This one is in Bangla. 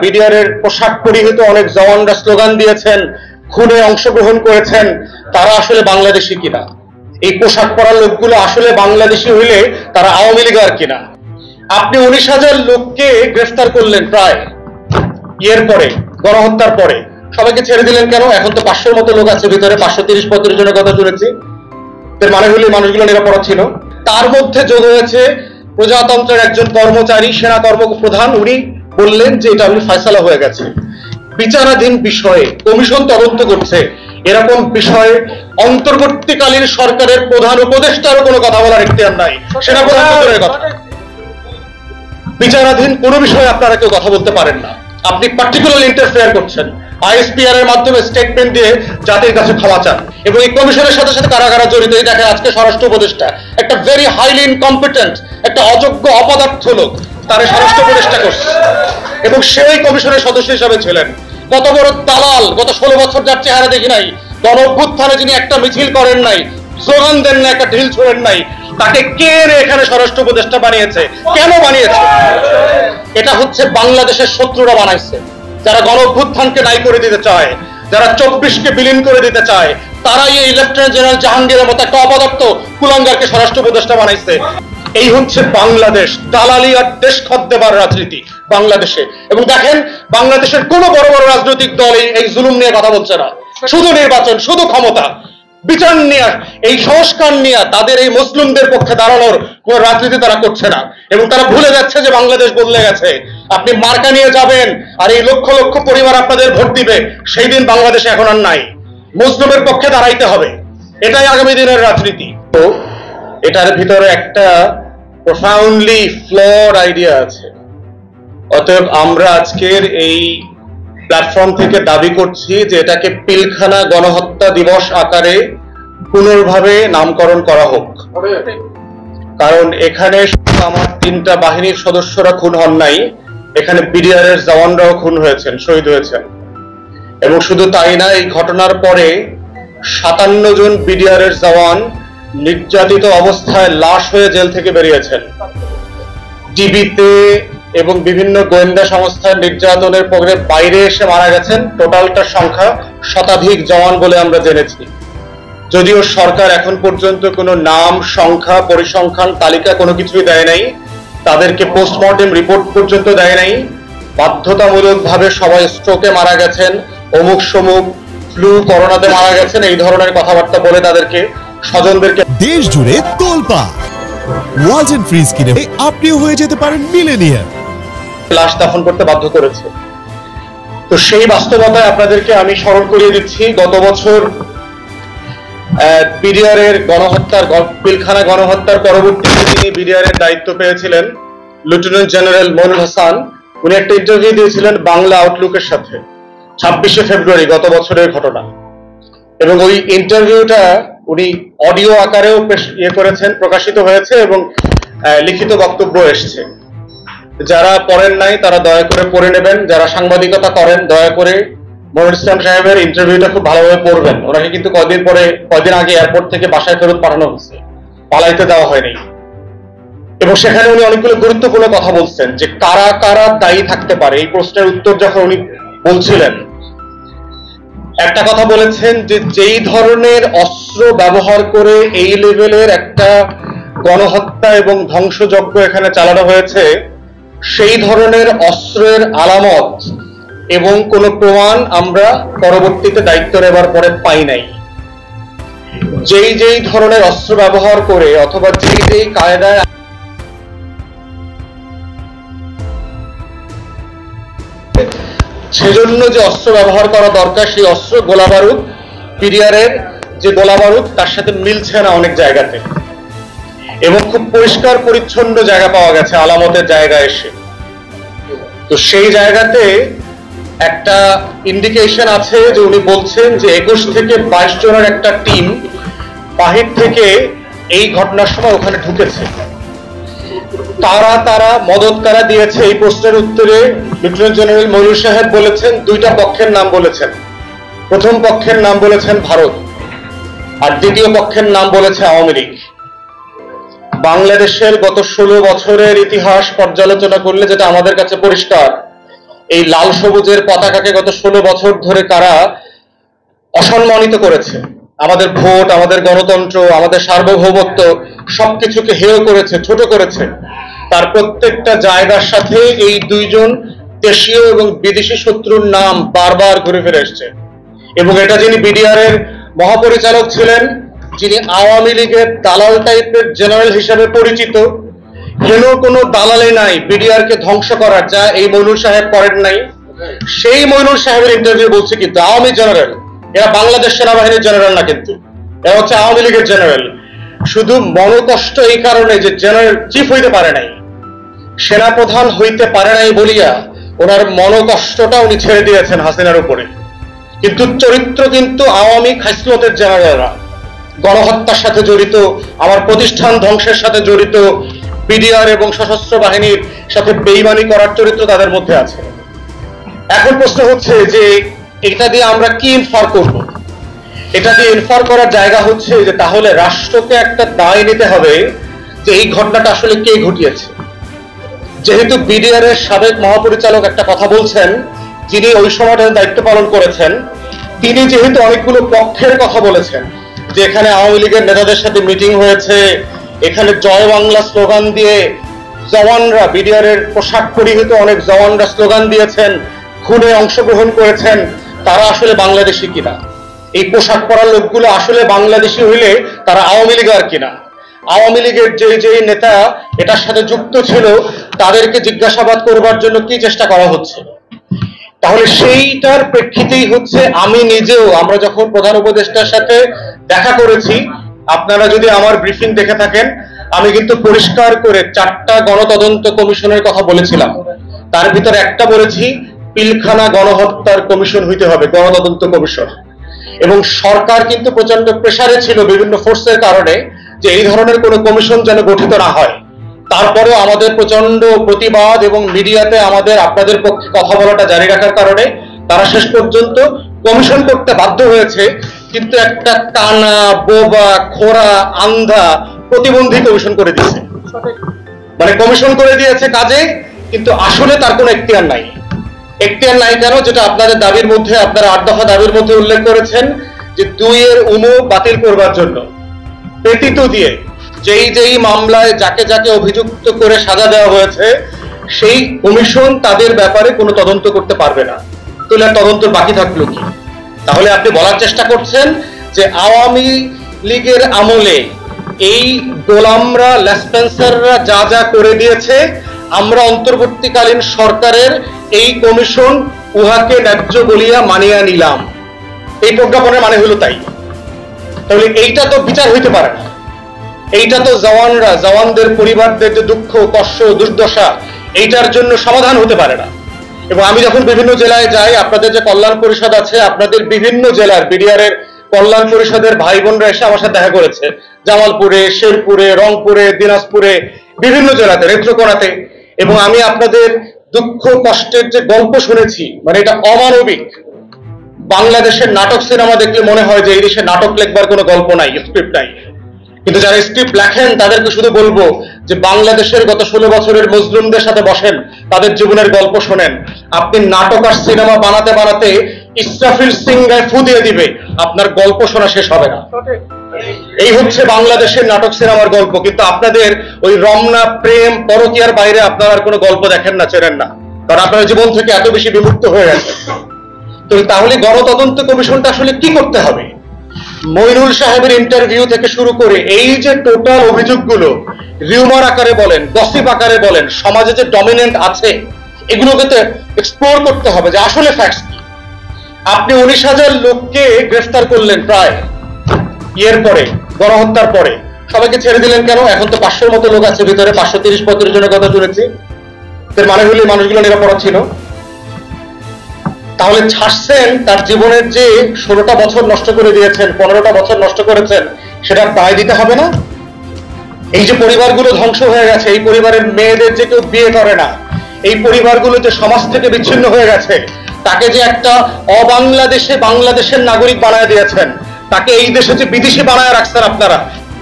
বিডিআরের পোশাক পরিহিত অনেক জওয়ানরা স্লোগান দিয়েছেন, খুনে অংশগ্রহণ করেছেন, তারা আসলে বাংলাদেশি কিনা, এই পোশাক পরা লোকগুলো আসলে বাংলাদেশি হইলে তারা আওয়ামী লীগার কিনা। আপনি 19,000 লোককে গ্রেফতার করলেন প্রায় ইয়ের পরে, গণহত্যার পরে, সবাইকে ছেড়ে দিলেন কেন? এখন তো 500-র মতো লোক আছে ভিতরে, 530-35 জনের কথা শুনেছি। এর মানে হলো মানুষগুলো নিরাপরাধ ছিল। তার মধ্যে যোগ হয়েছে প্রজাতন্ত্রের একজন কর্মচারী, সেনা কর্মপ্রধান, উনি বললেন যে এটা ফয়সালা হয়ে গেছে। বিচারাধীন বিষয়ে কমিশন তদন্ত করছে, এরকম বিষয়ে অন্তর্বর্তীকালীন সরকারের প্রধান উপদেষ্টারও কোনো কথা বলার এখতিয়ার নাই। সেনা প্রধানের কথা, বিচারাধীন কোনো বিষয়ে আপনারা কেউ কথা বলতে পারেন না। আপনি পার্টিকুলার ইন্টারফেয়ার করছেন, আইএসপিআর এর মাধ্যমে স্টেটমেন্ট দিয়ে জাতির কাছে ক্ষমা চান, এবং এই কমিশনের সাথে সাথে কারা কারা জড়িত এই দেখেন। আজকে স্বরাষ্ট্র উপদেষ্টা একটা ভেরি হাইলি ইনকম্পিটেন্ট, একটা অযোগ্য অপদার্থ লোক, তার স্বরাষ্ট্র উপদেষ্টা করছে, এবং সেই কমিশনের সদস্য হিসাবে ছিলেন। কত বড় দালাল! গত 16 বছর যার চেহারা দেখি নাই। গণ অভ্যুত্থানে যিনি একটা মিছিল করেন নাই, স্লোগান দেন না, একটা ঢিল ছোড়েন নাই, তাকে কে এখানে স্বরাষ্ট্র উপদেষ্টা বানিয়েছে? কেন বানিয়েছে? এটা হচ্ছে বাংলাদেশের শত্রুরা বানাইছে, যারা গণ অভ্যুত্থানকে নাই করে দিতে চায়, যারা 24কে বিলীন করে দিতে চায়, তারাই এই লেফটেন্যান্ট জেনারেল জাহাঙ্গীরের মতো একটা অপদার্থ কুলাঙ্গারকে স্বরাষ্ট্র উপদেষ্টা বানাইছে। এই হচ্ছে বাংলাদেশ, দালালি আর দেশ খদ্দেবার রাজনীতি বাংলাদেশে। এবং দেখেন, বাংলাদেশের কোনো বড় বড় রাজনৈতিক দল এই জুলুম নিয়ে কথা বলছে না। শুধু নির্বাচন, শুধু ক্ষমতা, বিচার নিয়ে, এই সংস্কার নিয়ে, তাদের এই মুসলিমদের পক্ষে দাঁড়ানোর কোন রাজনীতি তারা করছে না। এবং তারা ভুলে যাচ্ছে যে বাংলাদেশ বদলে গেছে। আপনি মার্কা নিয়ে যাবেন আর এই লক্ষ লক্ষ পরিবার আপনাদের ভোট দিবে, সেই দিন বাংলাদেশে এখন আর নাই। মুসলিমের পক্ষে দাঁড়াইতে হবে, এটাই আগামী দিনের রাজনীতি। তো এটার ভিতরে একটা প্রফাউন্ডলি ফ্লড আইডিয়া আছে। অতএব আমরা আজকের এই প্ল্যাটফর্ম থেকে দাবি করছি যে এটাকে পিলখানা গণহত্যা দিবস আকারে পুনর্ভাবে নামকরণ করা হোক। কারণ এখানে আমার 3টা বাহিনীর সদস্যরা খুন হন নাই, এখানে বিডিআর এর জওয়ানরাও খুন হয়েছেন, শহীদ হয়েছেন। এবং শুধু তাই না, এই ঘটনার পরে 57 জন বিডিআর এর জওয়ান নির্যাতিত অবস্থায় লাশ হয়ে জেল থেকে বেরিয়েছেন। টিভিতে এবং বিভিন্ন গোয়েন্দা সংস্থার নির্যাতনের পরে বাইরে এসে মারা গেছেন। টোটালটার সংখ্যা শতাধিক জওয়ান বলে আমরা জেনেছি। যদিও সরকার এখন পর্যন্ত কোনো নাম, সংখ্যা, পরিসংখ্যান তালিকা কোনো কিছুই দেয় নাই, তাদেরকে পোস্টমর্টেম রিপোর্ট পর্যন্ত দেয় নাই। বাধ্যতামূলকভাবে সবাই স্ট্রোকে মারা গেছেন, অমুক সমুক, ফ্লু, করোনাতে মারা গেছেন, এই ধরনের কথাবার্তা বলে তাদেরকে স্বজনদেরকে দেশ জুড়ে তোলপা ওয়ালটন ফ্রিজ কিনে আপনিও হয়ে যেতে পারেন মিলেনিয়ার। লাশ দাফন করতে বাধ্য করেছে। তো সেই বাস্তবতায় আপনাদেরকে আমি স্মরণ করিয়ে দিচ্ছি, গত বছর বিডিআর এর গণহত্যার, পিলখানা গণহত্যার পরবর্তীতে তিনি বিডিআর এর দায়িত্ব পেয়েছিলেন লেফটেন্যান্ট জেনারেল মইনুল হাসান। উনি একটা ইন্টারভিউ দিয়েছিলেন বাংলা আউটলুকের সাথে 26শে ফেব্রুয়ারি, গত বছরের ঘটনা। এবং ওই ইন্টারভিউটা উনি অডিও আকারেও করেছেন, প্রকাশিত হয়েছে, এবং লিখিত বক্তব্য এসছে। যারা পড়েন নাই তারা দয়া করে পড়ে নেবেন। যারা সাংবাদিকতা করেন দয়া করে মনিরুল ইসলাম সাহেবের ইন্টারভিউটা খুব ভালোভাবে পড়বেন। ওনাকে কিন্তু কয়দিন আগে এয়ারপোর্ট থেকে বাসায় ফেরত পাঠানো হয়েছে, পালাইতে দেওয়া হয়নি। এবং সেখানে উনি অনেকগুলো গুরুত্বপূর্ণ কথা বলছেন যে কারা কারা দায়ী থাকতে পারে। এই প্রশ্নের উত্তর যখন উনি বলছিলেন, একটা কথা বলেছেন যে যেই ধরনের অস্ত্র ব্যবহার করে এই লেভেলের একটা গণহত্যা এবং ধ্বংসযজ্ঞ এখানে চালানো হয়েছে, সেই ধরনের অস্ত্রের আলামত এবং কোন প্রমাণ আমরা পরবর্তীতে দায়িত্ব নেবার পরে পাই নাই। যেই ধরনের অস্ত্র ব্যবহার করে অথবা যেই কায়দায় সেজন্য যে অস্ত্র ব্যবহার করা দরকার, সেই অস্ত্র গোলা বারুদ, বিডিআর এর যে গোলা বারুদ, তার সাথে মিলছে না অনেক জায়গাতে। এবং খুব পরিষ্কার পরিচ্ছন্ন জায়গা পাওয়া গেছে আলামতের জায়গায় এসে। তো সেই জায়গাতে একটা ইন্ডিকেশন আছে যে উনি বলছেন যে 21 থেকে 22 জনের একটা টিম বাহির থেকে এই ঘটনার সময় ওখানে ঢুকেছে। তারা মদত কারা দিয়েছে, এই প্রশ্নের উত্তরে লেফটেন্যান্ট জেনারেল মইনুল সাহেব বলেছেন 2টা পক্ষের নাম বলেছেন। প্রথম পক্ষের নাম বলেছেন ভারত, আর দ্বিতীয় পক্ষের নাম বলেছে আওয়ামী লীগ। বাংলাদেশের গত 16 বছরের ইতিহাস পর্যালোচনা করলে যেটা আমাদের কাছে পরিষ্কার, এই লাল সবুজের পতাকাকে গত 16 বছর ধরে কারা অসম্মানিত করেছে, আমাদের ভোট, আমাদের গণতন্ত্র, আমাদের সার্বভৌমত্ব সবকিছুকে হেয় করেছে, ছোট করেছে, তার প্রত্যেকটা জায়গার সাথে এই দুইজন দেশীয় এবং বিদেশি শত্রুর নাম বারবার ঘুরে ফিরে এসছে। এবং এটা যিনি বিডিআর এর মহাপরিচালক ছিলেন, যিনি আওয়ামী লীগের দালাল টাইপের জেনারেল হিসেবে পরিচিত, কেন কোনো দালালে নাই বিডিআর কে ধ্বংস করার, যা এই মইনুল সাহেব করেন নাই। সেই মইনুল সাহেবের ইন্টারভিউ বলছে কিন্তু আওয়ামী জেনারেল, এরা বাংলাদেশ সেনাবাহিনীর জেনারেল না, কিন্তু এরা হচ্ছে আওয়ামী লীগের জেনারেল। শুধু মনোকষ্ট এই কারণে যে জেনারেল চিফ হইতে পারে নাই, সেনাপ্রধান হইতে পারে নাই বলিয়া ওনার মনোকষ্টটা উনি ছেড়ে দিয়েছেন হাসিনার উপরে। কিন্তু চরিত্র কিন্তু আওয়ামী খাইসলতের জেনারেলরা, গণহত্যার সাথে জড়িত, আমার প্রতিষ্ঠান ধ্বংসের সাথে জড়িত, বিডিআর এবং সশস্ত্র বাহিনীর সাথে বেইমানি করার চরিত্র তাদের মধ্যে আছে। এখন প্রশ্ন হচ্ছে যে এটা দিয়ে আমরা কি ইনফার করব? এটা দিয়ে ইনফার করার জায়গা হচ্ছে যে তাহলে রাষ্ট্রকে একটা দায় নিতে হবে যে এই ঘটনাটা আসলে কে ঘটিয়েছে। যেহেতু বিডিআর এর সাবেক মহাপরিচালক একটা কথা বলছেন, যিনি ওই সময়টাতে দায়িত্ব পালন করেছেন, তিনি যেহেতু অনেকগুলো পক্ষের কথা বলেছেন যে এখানে আওয়ামী লীগের নেতাদের সাথে মিটিং হয়েছে, এখানে জয় বাংলা স্লোগান দিয়ে জওয়ানরা, বিডিআর এর পোশাক পরিহিত অনেক জওয়ানরা স্লোগান দিয়েছেন, খুনে অংশগ্রহণ করেছেন, তারা আসলে বাংলাদেশি কিনা, এই পোশাক পরা লোকগুলো আসলে বাংলাদেশি হইলে তারা আওয়ামী লীগার কিনা, আওয়ামী লীগের যে নেতা এটার সাথে যুক্ত ছিল তাদেরকে জিজ্ঞাসাবাদ করবার জন্য কি চেষ্টা করা হচ্ছে। তাহলে সেইটার প্রেক্ষিতেই হচ্ছে আমি নিজেও, আমরা যখন প্রধান উপদেষ্টার সাথে দেখা করেছি, আপনারা যদি আমার ব্রিফিং দেখে থাকেন, আমি কিন্তু পরিষ্কার করে 4টা গণতদন্ত কমিশনের কথা বলেছিলাম। তার ভিতরে একটা বলেছি পিলখানা গণহত্যার কমিশন হইতে হবে, গণতদন্ত কমিশন। এবং সরকার কিন্তু প্রচন্ড প্রেসারে ছিল বিভিন্ন ফোর্সের কারণে যে এই ধরনের কোনো কমিশন যেন গঠিত না হয়। তারপরেও আমাদের প্রচন্ড প্রতিবাদ এবং মিডিয়াতে আমাদের আপনাদের পক্ষে কথা বলাটা জারি রাখার কারণে তারা শেষ পর্যন্ত কমিশন করতে বাধ্য হয়েছে, কিন্তু একটা কানা, বোবা, খোরা, আন্ধা, প্রতিবন্ধী কমিশন করে দিয়েছে। মানে কমিশন করে দিয়েছে কাজে, কিন্তু আসলে তার কোনো এখতিয়ার নাই। এখতিয়ার নাই কেন? যেটা আপনাদের দাবির মধ্যে, আপনারা 8 দফা দাবির মধ্যে উল্লেখ করেছেন যে 2 এর উমো বাতিল করবার জন্য ব্যতীত দিয়ে যেই মামলায় যাকে যাকে অভিযুক্ত করে সাজা দেওয়া হয়েছে সেই কমিশন তাদের ব্যাপারে কোনো তদন্ত করতে পারবে না। তাহলে তদন্ত বাকি থাকলো কি? তাহলে আপনি বলার চেষ্টা করছেন যে আওয়ামী লীগের আমলে এই গোলামরা, লেসপেন্সাররা যা যা করে দিয়েছে, আমরা অন্তর্বর্তীকালীন সরকারের এই কমিশন উহাকে ন্যায্য বলিয়া মানিয়া নিলাম, এই প্রজ্ঞাপনের মানে হলো তাই। তাহলে এইটা তো বিচার হইতে পারে না। এইটা তো জওয়ানদের পরিবারদের যে দুঃখ, কষ্ট, দুর্দশা, এইটার জন্য সমাধান হতে পারে না। এবং আমি যখন বিভিন্ন জেলায় যাই, আপনাদের যে কল্যাণ পরিষদ আছে, আপনাদের বিভিন্ন জেলার বিডিআর এর কল্যাণ পরিষদের ভাই বোনরা এসে আমার সাথে দেখা করেছে, জামালপুরে, শেরপুরে, রংপুরে, দিনাজপুরে, বিভিন্ন জেলাতে, নেত্রকোনাতে। এবং আমি আপনাদের দুঃখ কষ্টের যে গল্প শুনেছি, মানে এটা অমানবিক। বাংলাদেশের নাটক সিনেমা দেখলে মনে হয় যে এই দেশে নাটক লেখবার কোনো গল্প নাই, স্ক্রিপ্ট নাই। কিন্তু যারা স্ক্রিপ্ট লেখেন তাদেরকে শুধু বলবো যে বাংলাদেশের গত 16 বছরের মজলুমদের সাথে বসেন, তাদের জীবনের গল্প শোনেন। আপনি নাটক আর সিনেমা বানাতে বানাতে ইসরাফিল সিং গায়ে ফু দিয়ে দিবে, আপনার গল্প শোনা শেষ হবে না। এই হচ্ছে বাংলাদেশের নাটক সিনেমার গল্প। কিন্তু আপনাদের ওই রমনা, প্রেম, পরকীয়ার বাইরে আপনারা আর কোনো গল্প দেখেন না, চেনেন না, কারণ আপনার জীবন থেকে এত বেশি বিমুক্ত হয়ে গেছে। তো তাহলে গণতদন্ত কমিশনটা আসলে কি করতে হবে? মইনুল সাহেবের ইন্টারভিউ থেকে শুরু করে এই যে টোটাল অভিযোগগুলো, রিউমার আকারে বলেন, গসিপ আকারে বলেন, সমাজে যে ডমিনেন্ট আছে, এগুলোকে তো এক্সপ্লোর করতে হবে যে আসলে ফ্যাক্টস কি। আপনি 19,000 লোককে গ্রেফতার করলেন প্রায় ইয়ের পরে, গণহত্যার পরে, সবাইকে ছেড়ে দিলেন কেন? এখন তো 500-র মতো লোক আছে ভিতরে, 530-35 জনের কথা শুনেছি। এর মানে হলে মানুষগুলো নিরাপরাধ ছিল। তাহলে ছাড়ছেন, তার জীবনের যে 16টা বছর নষ্ট করে দিয়েছেন, 15টা বছর নষ্ট করেছেন, সেটার দায় দিতে হবে না? এই যে পরিবারগুলো ধ্বংস হয়ে গেছে, এই পরিবারের মেয়েদের যে কেউ বিয়ে করে না, এই পরিবারগুলো যে সমাজ থেকে বিচ্ছিন্ন হয়ে গেছে, তাকে যে একটা বাংলাদেশের নাগরিক বানায় দিয়েছেন, তাকে এই দেশে যে বিদেশি বানায় রাখছেন আপনারা,